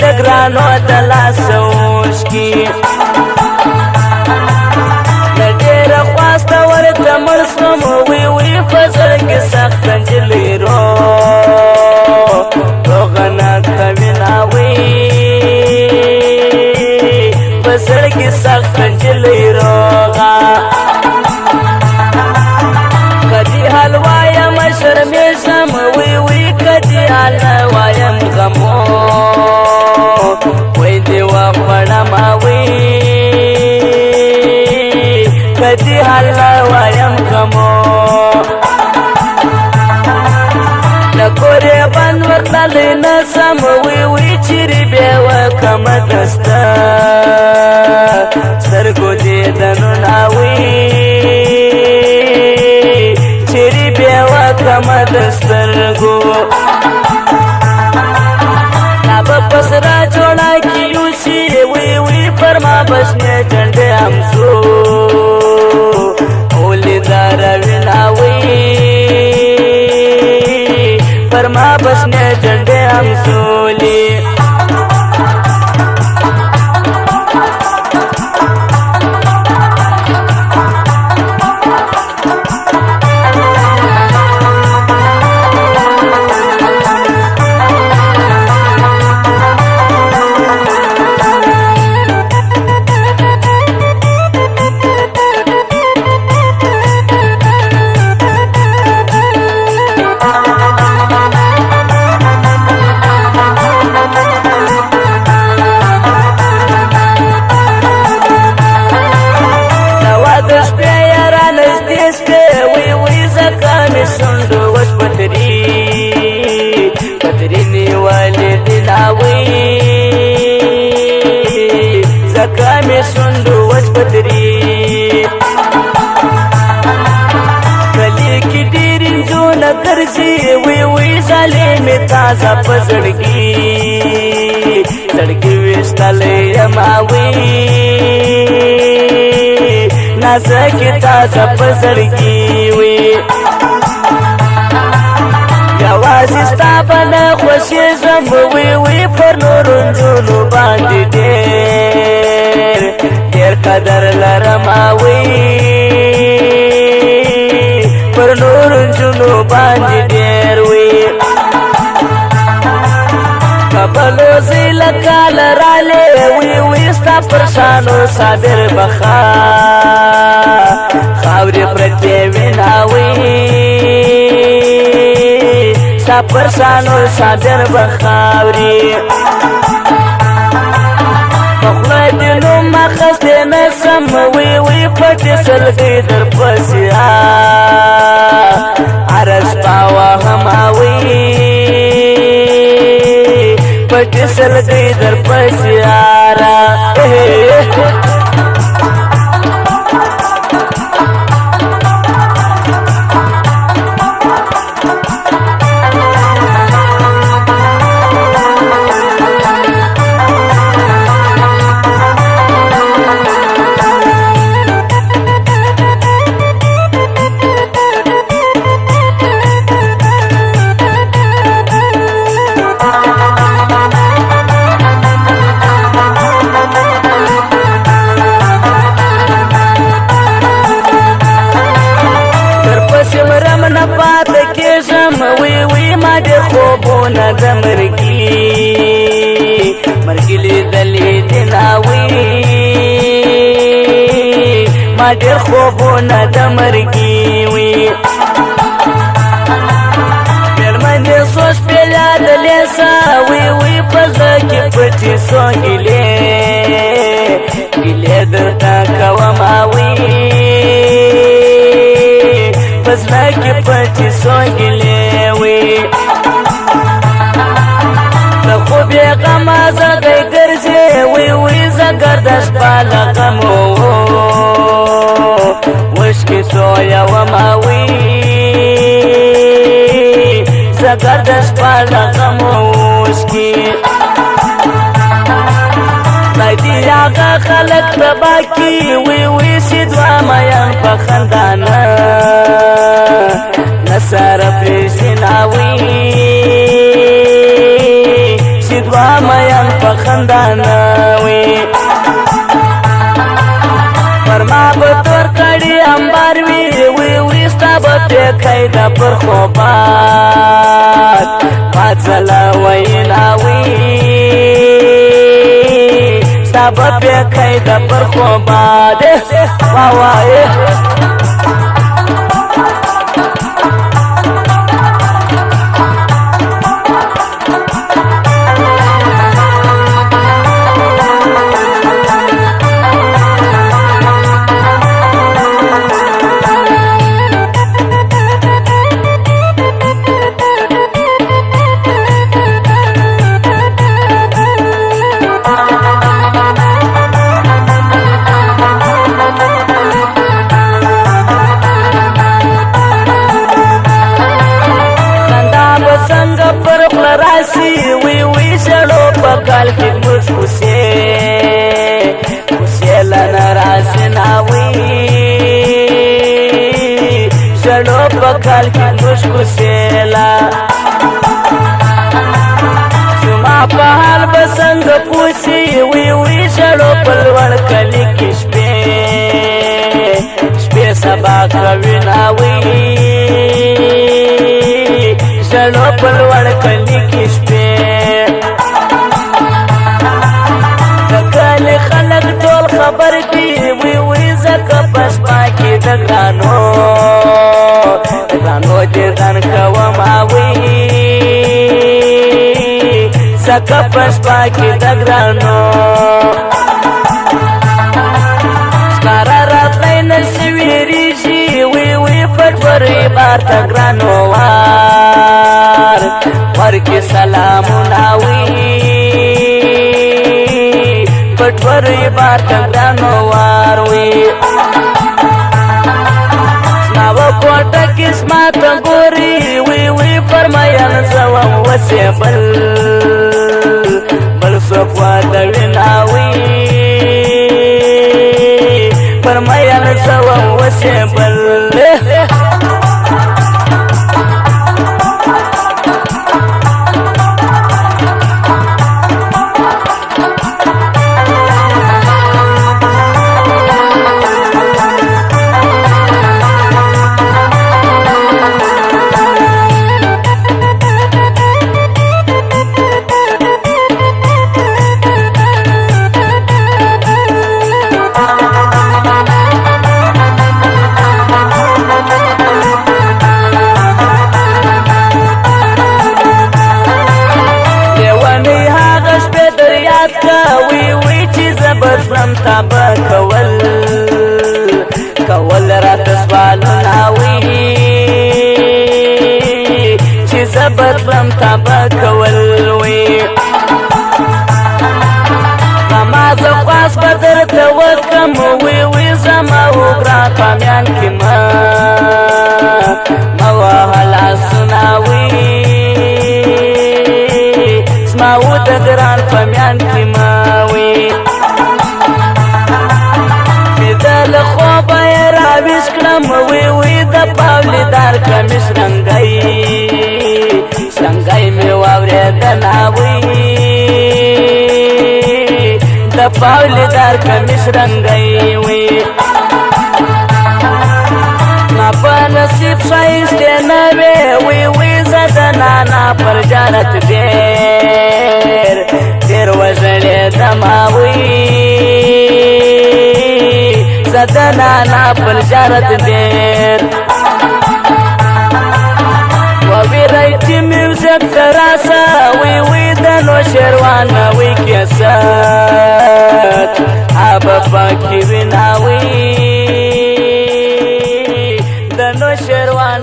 د ګرانو د لاسه اوښکي د ډېره خواسته ورته مړ سوم وی په زړه کې سخت نجلۍ روغه نه کوي ناوی په زړه کې سخت نجلۍ روغه کدی حال وایم شرمېږم وی کدی حال وایم غمو وی دې وخوړم کدی حال وایم غمو د کورې بند ورتللی نسم وی چیرې بیا وکړم دسته سترګو دې دننه چیرې بیا وکړم د سترګو دا به په سره جوړه کې یوسي وی پر ما بشنې جنډې همسو اولیدار وینا پر ما بشنې جنډې همسولي وی ظالمې تازه په زړګي ویشتلی یما نازکې تازه په زړګي وي یوازې ستا به نه خوښېږم وی پر نورو نجونو باندې ډېر قدر لرم پر نورو نجونو باندې ډېر وي کبلو زی لکال رالی وی ستا پر شانو صابر بخا خاورې پرتې وینا ستا پر شانو صابر بخاورې پخله دې نوم اخیستی نسم وی پټې سلګۍ در پسې عرض پاوهم پټې سلګۍ در پسې وی ما ډېر خوبونه د مرګي لیدلې دي ناوی ما ډېر خوبونه د مرګي وي مېرمنې څو شپې یادلې سه وی په زړه کې پټې څو ګیلې درته کومه په زړه کې پټې څو ګیلې د خوب یې غمه زړګی ګرځې وی زه ګرده شپه له غمو وشکې تویومه زه ګرده شپه له غمو وشکې خدای دې هغه خلک تباه کړي وی چې دوه مین په خندانه نسره پرېږدي ناوی چې دوه مین په په خندا نه وي پر ما به تور کړي امبار وي وي وي ستا به پیکی ده پر خوبات پاڅله وینا وي ستا به پیکی ده پر خوبات وایې وی وی شړو په کال کې موږ کوسې لنه راسې ناوي شړو په کال کې موږ کوسې لا زما په حال به څنګه پوسي وی وی شړو په لوړ کلي کې شپې سبا کوي ناوي شړو په لوړ کلي کې شپې د کلي خلک ټول خبر دي وی وی ځکه په شپه کې د ګرانو دیدن کومه وی ځکه په شپه کې د ګرانو ښکاره راتلی نشي ویرېږي وی وی پټورې بار ته ګرانو وار ورکې سلامونه وي پټورې بار ته ګرانو وار وي زما و کوټه کې زما ته ګوري وی وی فرمایل زه وم وسې بل څوک واده وینا وي فرمایل زه وم وسې بل بدلم تابه کول راته سوالونه وي چې زه بدلم تابه کول وي زما زه خواست به درته وکړم وی وی زما وګران په میان کې مه وهه لاسونه وي زما و د ګران په میان کې مه وي له خوبه یې راویښ کړم وی وی د پاولیدار کمیس رنګی مې واورېدنه وی د پاولیدار کمیس رنګی وی ما په نصیب ښایستې نه وې وی وی زه د نانا پر جارت ډېر وژړېدمه وی زه د نانا پر جارت ډېر وویری چې میوزیک ته راسه وی وی د نوشیروان نه وی کیسټ ابه پکې وینا وی د نوشیروان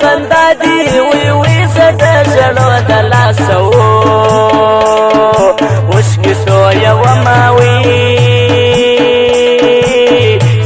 خندا دی وی وی زه د ژړو د لاسه اوښکې تویومه وی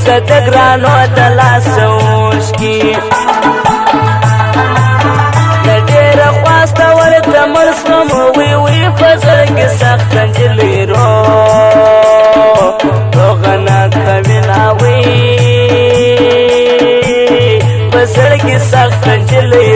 زه د ګرانو د لاسه اوښکې خواست ورته مړ سوم وی وی په زړه کې سخت نجلۍ روغه ناکه وینا وی په زړه کې سخت نجلۍ